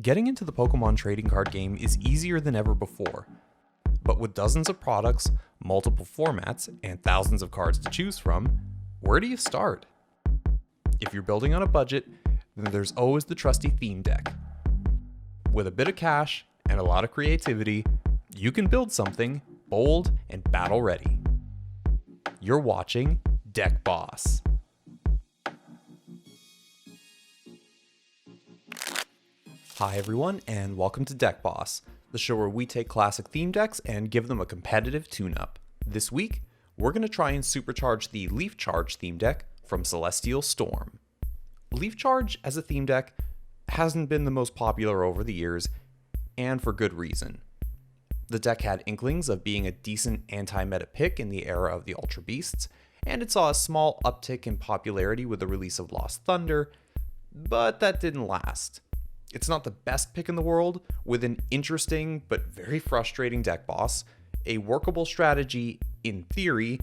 Getting into the Pokemon trading card game is easier than ever before, but with dozens of products, multiple formats, and thousands of cards to choose from, where do you start? If you're building on a budget, then there's always the trusty theme deck. With a bit of cash and a lot of creativity, you can build something bold and battle ready. You're watching Deck Boss. Hi everyone, and welcome to Deck Boss, the show where we take classic theme decks and give them a competitive tune-up. This week, we're going to try and supercharge the Leaf Charge theme deck from Celestial Storm. Leaf Charge as a theme deck hasn't been the most popular over the years, and for good reason. The deck had inklings of being a decent anti-meta pick in the era of the Ultra Beasts, and it saw a small uptick in popularity with the release of Lost Thunder, but that didn't last. It's not the best pick in the world, with an interesting but very frustrating deck boss, a workable strategy in theory,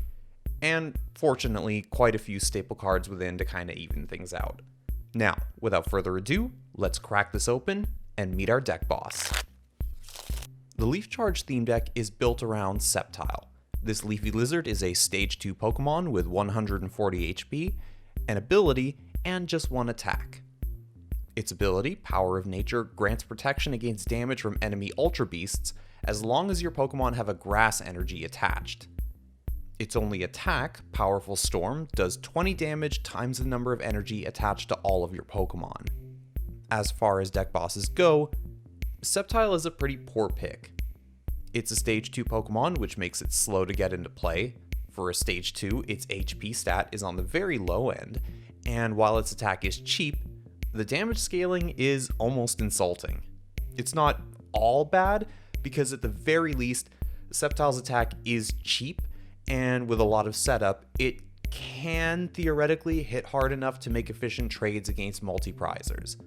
and fortunately quite a few staple cards within to kind of even things out. Now, without further ado, let's crack this open and meet our deck boss. The Leaf Charge theme deck is built around Sceptile. This leafy lizard is a Stage 2 Pokemon with 140 HP, an ability, and just one attack. Its ability, Power of Nature, grants protection against damage from enemy Ultra Beasts as long as your Pokemon have a grass energy attached. Its only attack, Powerful Storm, does 20 damage times the number of energy attached to all of your Pokemon. As far as deck bosses go, Sceptile is a pretty poor pick. It's a Stage 2 Pokemon, which makes it slow to get into play. For a Stage 2, its HP stat is on the very low end, and while its attack is cheap, the damage scaling is almost insulting. It's not all bad, because at the very least, Sceptile's attack is cheap, and with a lot of setup, it can theoretically hit hard enough to make efficient trades against multi-prizers.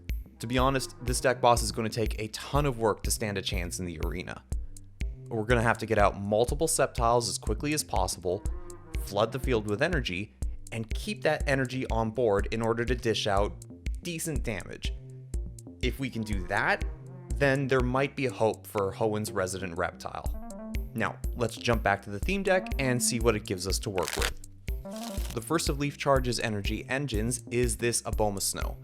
To be honest, this deck boss is going to take a ton of work to stand a chance in the arena. We're going to have to get out multiple Sceptiles as quickly as possible, flood the field with energy, and keep that energy on board in order to dish out decent damage. If we can do that, then there might be a hope for Hoenn's Resident Reptile. Now, let's jump back to the theme deck and see what it gives us to work with. The first of Leaf Charge's energy engines is this Abomasnow.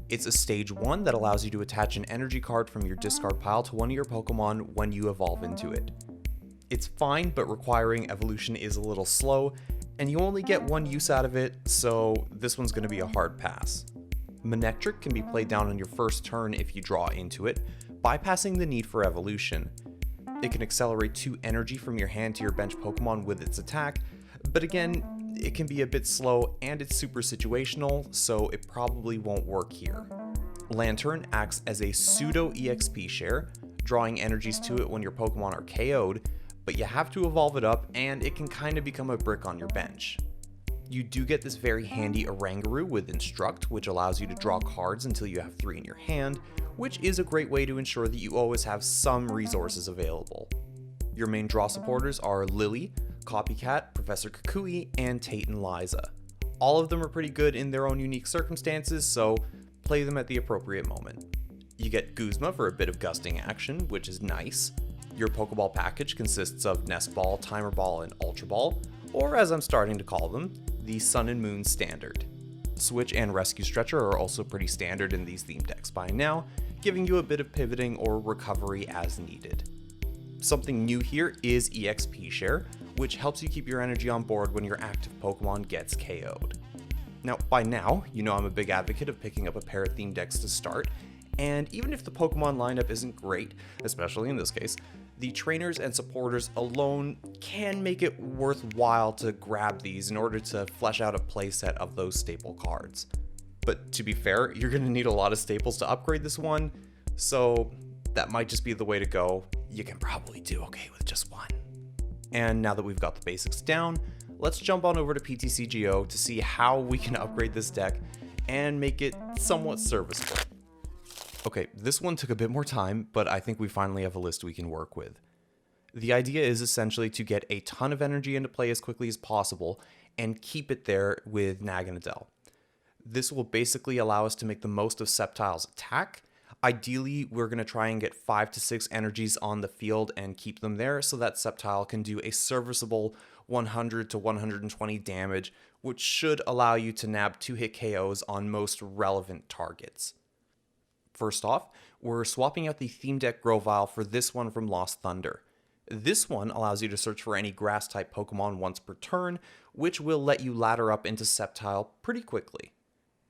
It's a Stage 1 that allows you to attach an energy card from your discard pile to one of your Pokemon when you evolve into it. It's fine, but requiring evolution is a little slow, and you only get one use out of it, so this one's going to be a hard pass. Manectric can be played down on your first turn if you draw into it, bypassing the need for evolution. It can accelerate 2 energy from your hand to your bench Pokemon with its attack, but again, it can be a bit slow and it's super situational, so it probably won't work here. Lantern acts as a pseudo EXP share, drawing energies to it when your Pokemon are KO'd, but you have to evolve it up and it can kind of become a brick on your bench. You do get this very handy Oranguru with Instruct, which allows you to draw cards until you have 3 in your hand, which is a great way to ensure that you always have some resources available. Your main draw supporters are Lillie, Copycat, Professor Kukui, and Tate and Liza. All of them are pretty good in their own unique circumstances, so play them at the appropriate moment. You get Guzma for a bit of gusting action, which is nice. Your Pokeball package consists of Nest Ball, Timer Ball, and Ultra Ball, or as I'm starting to call them, the Sun and Moon Standard. Switch and Rescue Stretcher are also pretty standard in these theme decks by now, giving you a bit of pivoting or recovery as needed. Something new here is EXP Share, which helps you keep your energy on board when your active Pokemon gets KO'd. Now, by now, you know I'm a big advocate of picking up a pair of theme decks to start, and even if the Pokemon lineup isn't great, especially in this case, the trainers and supporters alone can make it worthwhile to grab these in order to flesh out a playset of those staple cards. But to be fair, you're going to need a lot of staples to upgrade this one, so that might just be the way to go. You can probably do okay with just one. And now that we've got the basics down, let's jump on over to Ptcgo to see how we can upgrade this deck and make it somewhat serviceable. Okay, this one took a bit more time, but I think we finally have a list we can work with. The idea is essentially to get a ton of energy into play as quickly as possible and keep it there with Naganadel. This will basically allow us to make the most of Sceptile's attack, Ideally, we're going to try and get 5 to 6 energies on the field and keep them there so that Sceptile can do a serviceable 100 to 120 damage, which should allow you to nab 2-hit KOs on most relevant targets. First off, we're swapping out the theme deck Grovyle for this one from Lost Thunder. This one allows you to search for any grass-type Pokemon once per turn, which will let you ladder up into Sceptile pretty quickly.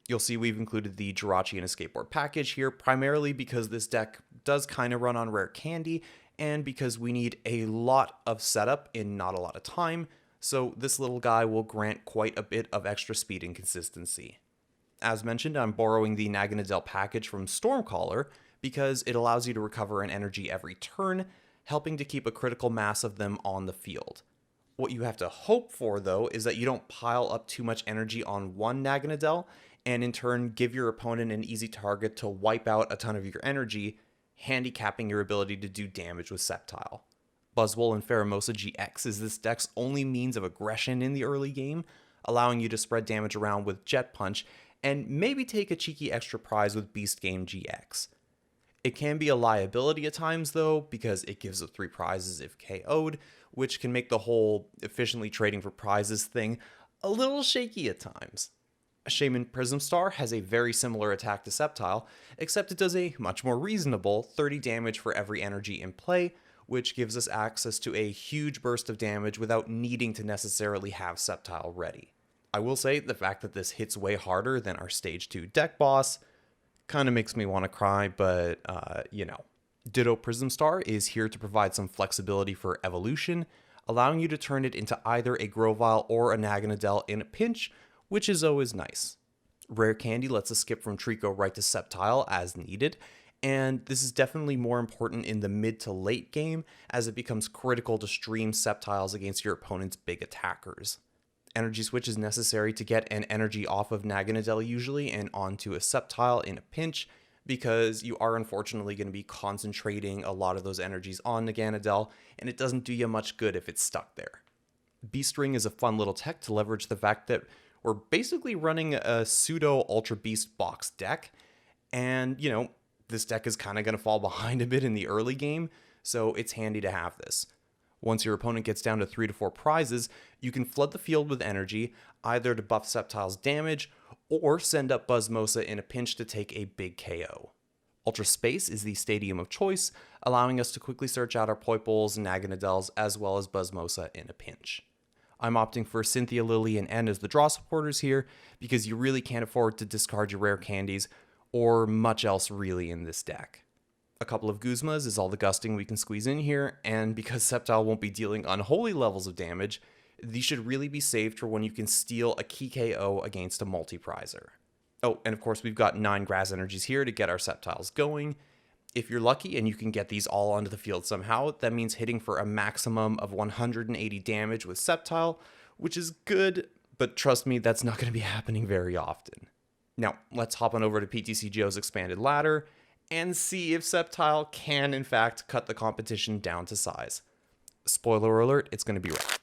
You'll see we've included the Jirachi and a Skateboard package here, primarily because this deck does kind of run on rare candy, and because we need a lot of setup in not a lot of time, so this little guy will grant quite a bit of extra speed and consistency. As mentioned, I'm borrowing the Naganadel package from Stormcaller because it allows you to recover an energy every turn, helping to keep a critical mass of them on the field. What you have to hope for, though, is that you don't pile up too much energy on one Naganadel, and in turn give your opponent an easy target to wipe out a ton of your energy, handicapping your ability to do damage with Sceptile. Buzzwole Pheromosa GX is this deck's only means of aggression in the early game, allowing you to spread damage around with Jet Punch, and maybe take a cheeky extra prize with Beast Game GX. It can be a liability at times though, because it gives up 3 prizes if KO'd, which can make the whole efficiently trading for prizes thing a little shaky at times. Shaymin Prism Star has a very similar attack to Sceptile, except it does a much more reasonable 30 damage for every energy in play, which gives us access to a huge burst of damage without needing to necessarily have Sceptile ready. I will say the fact that this hits way harder than our Stage 2 deck boss kind of makes me want to cry, but you know. Ditto Prism Star is here to provide some flexibility for evolution, allowing you to turn it into either a Grovyle or a Naganadel in a pinch, which is always nice. Rare Candy lets us skip from Treecko right to Sceptile as needed, and this is definitely more important in the mid to late game as it becomes critical to stream Sceptiles against your opponent's big attackers. Energy Switch is necessary to get an energy off of Naganadel usually and onto a Sceptile in a pinch, because you are unfortunately going to be concentrating a lot of those energies on Naganadel, and it doesn't do you much good if it's stuck there. Beast Ring is a fun little tech to leverage the fact that we're basically running a pseudo Ultra Beast box deck, and, you know, this deck is kind of going to fall behind a bit in the early game, so it's handy to have this. Once your opponent gets down to 3 to 4 prizes, you can flood the field with energy, either to buff Sceptile's damage, or send up Buzzmosa in a pinch to take a big KO. Ultra Space is the stadium of choice, allowing us to quickly search out our Poipoles and Naganadels as well as Buzzmosa in a pinch. I'm opting for Cynthia, Lillie, and N as the draw supporters here, because you really can't afford to discard your rare candies, or much else really in this deck. A couple of Guzmas is all the gusting we can squeeze in here, and because Sceptile won't be dealing unholy levels of damage, these should really be saved for when you can steal a key KO against a multi-prizer. Oh, and of course we've got 9 grass energies here to get our Sceptiles going. If you're lucky and you can get these all onto the field somehow, that means hitting for a maximum of 180 damage with Sceptile, which is good, but trust me, that's not going to be happening very often. Now, let's hop on over to Ptcgo's expanded ladder and see if Sceptile can in fact cut the competition down to size. Spoiler alert, it's going to be right.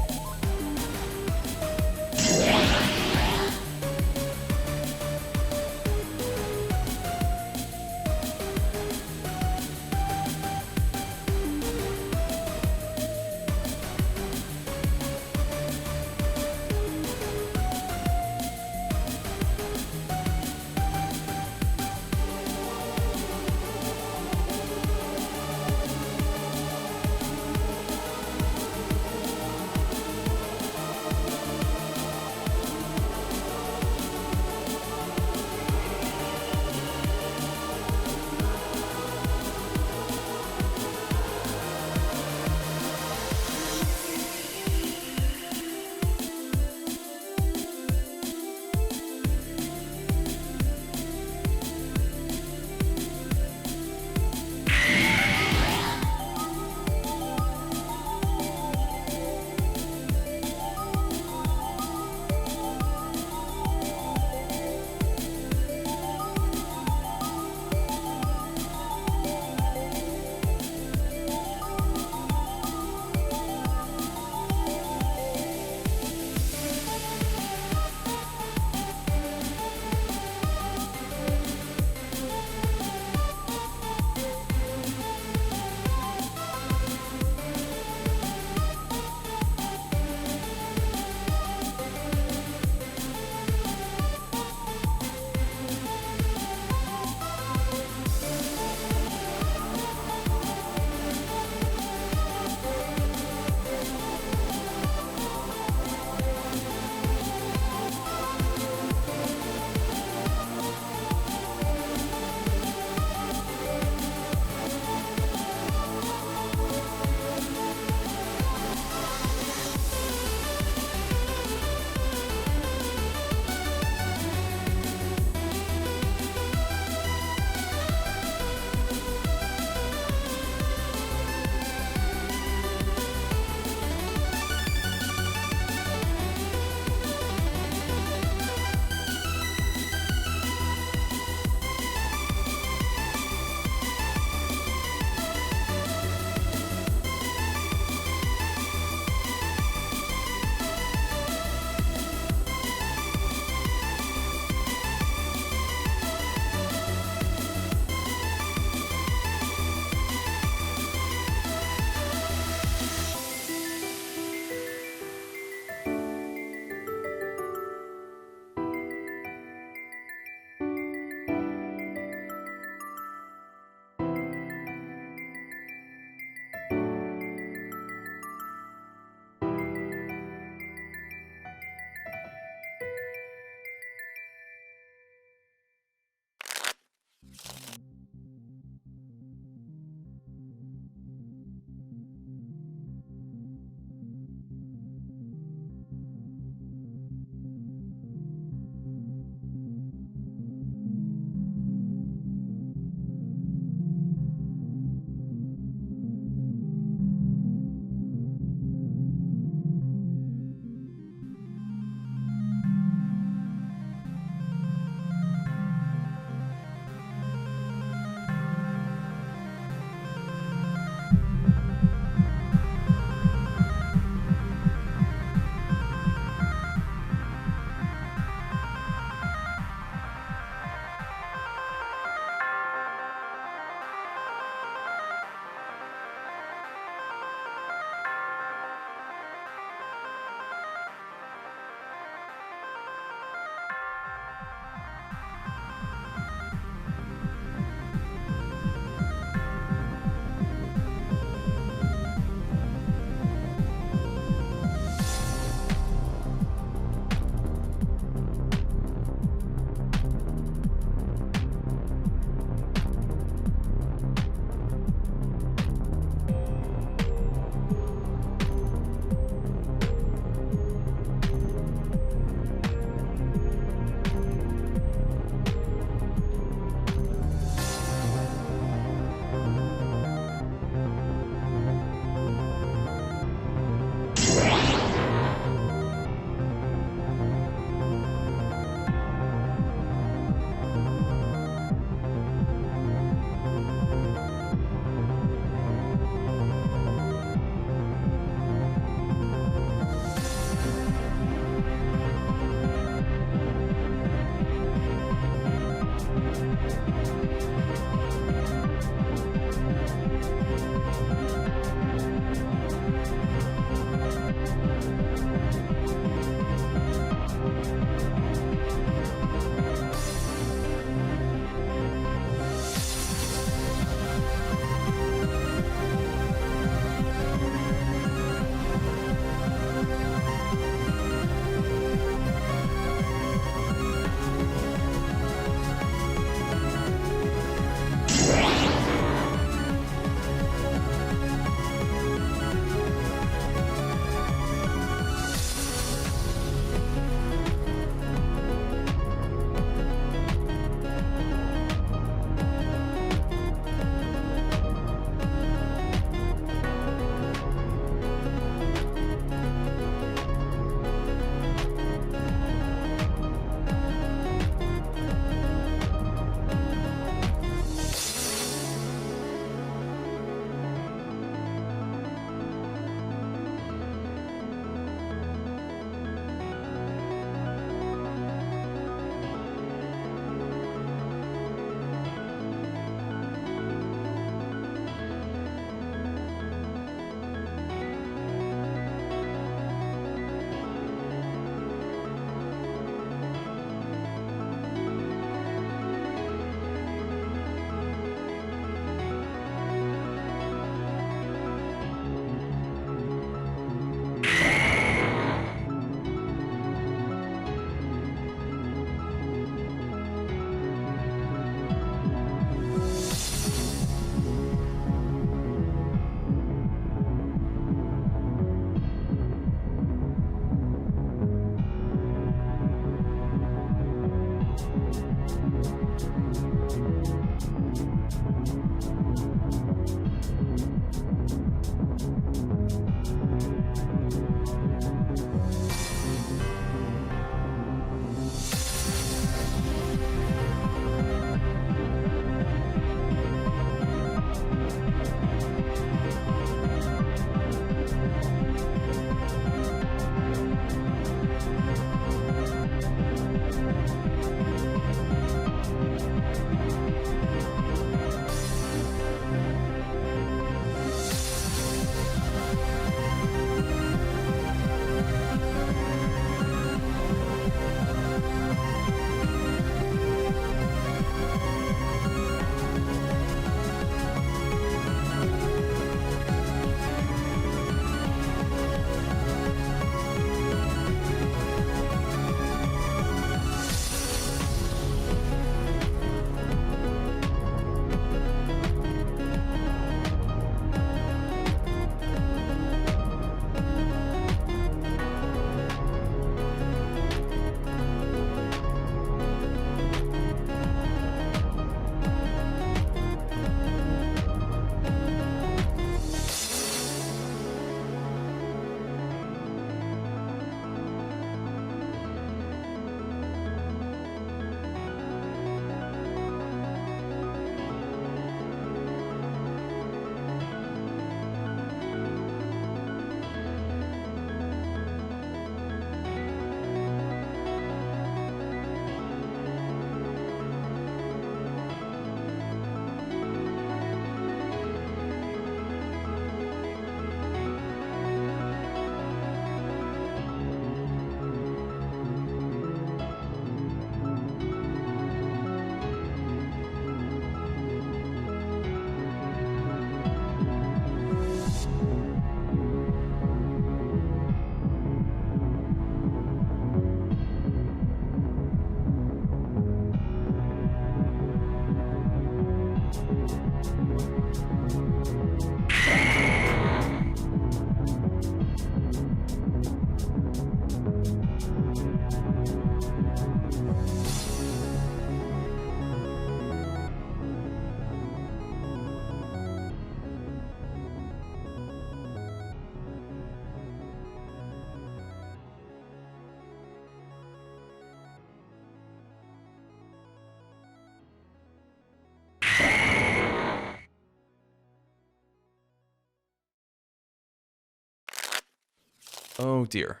Oh dear.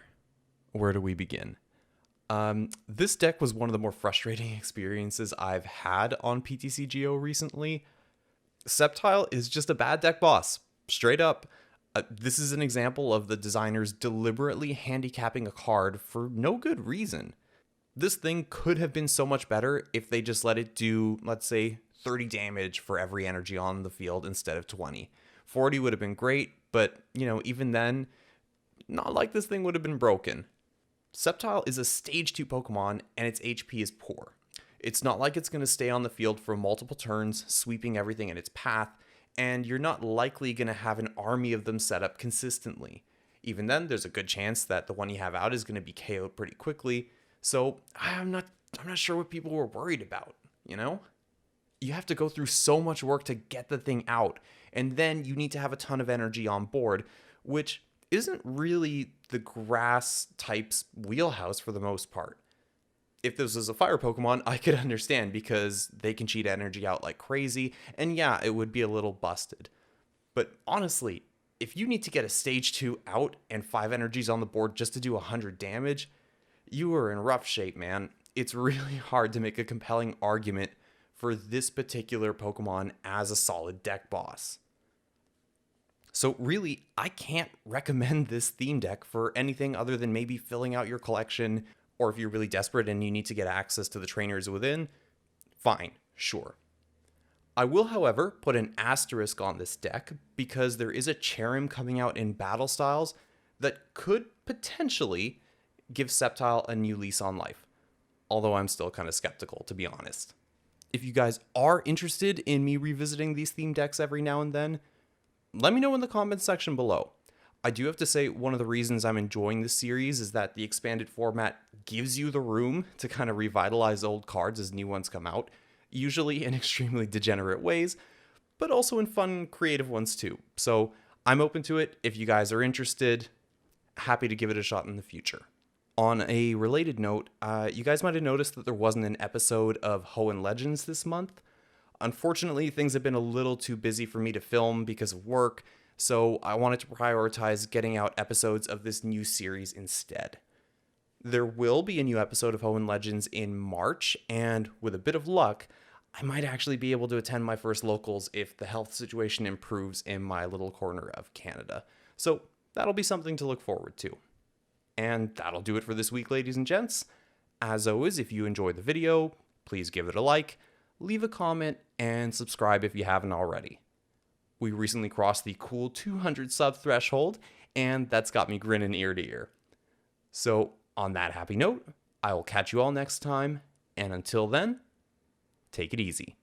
Where do we begin? This deck was one of the more frustrating experiences I've had on Ptcgo recently. Sceptile is just a bad deck boss, straight up. This is an example of the designers deliberately handicapping a card for no good reason. This thing could have been so much better if they just let it do, let's say, 30 damage for every energy on the field instead of 20. 40 would have been great, but, even then, not like this thing would have been broken. Sceptile is a stage 2 Pokemon, and its HP is poor. It's not like it's going to stay on the field for multiple turns, sweeping everything in its path, and you're not likely going to have an army of them set up consistently. Even then, there's a good chance that the one you have out is going to be KO'd pretty quickly, so I'm not sure what people were worried about, You have to go through so much work to get the thing out, and then you need to have a ton of energy on board, which isn't really the grass type's wheelhouse for the most part. If this was a fire Pokemon, I could understand because they can cheat energy out like crazy, and yeah, it would be a little busted. But honestly, if you need to get a stage 2 out and 5 energies on the board just to do 100 damage, you are in rough shape, man. It's really hard to make a compelling argument for this particular Pokemon as a solid deck boss. So really, I can't recommend this theme deck for anything other than maybe filling out your collection, or if you're really desperate and you need to get access to the trainers within, fine, sure. I will, however, put an asterisk on this deck because there is a Cherrim coming out in battle styles that could potentially give Sceptile a new lease on life, although I'm still kind of skeptical, to be honest. If you guys are interested in me revisiting these theme decks every now and then, let me know in the comments section below. I do have to say one of the reasons I'm enjoying this series is that the expanded format gives you the room to kind of revitalize old cards as new ones come out, usually in extremely degenerate ways, but also in fun, creative ones too. So I'm open to it. If you guys are interested, happy to give it a shot in the future. On a related note, you guys might have noticed that there wasn't an episode of Hoenn Legends this month. Unfortunately, things have been a little too busy for me to film because of work, so I wanted to prioritize getting out episodes of this new series instead. There will be a new episode of Hoenn Legends in March, and with a bit of luck, I might actually be able to attend my first locals if the health situation improves in my little corner of Canada. So that'll be something to look forward to. And that'll do it for this week, ladies and gents. As always, if you enjoyed the video, please give it a like, leave a comment, and subscribe if you haven't already. We recently crossed the cool 200 sub threshold, and that's got me grinning ear to ear. So, on that happy note, I will catch you all next time, and until then, take it easy.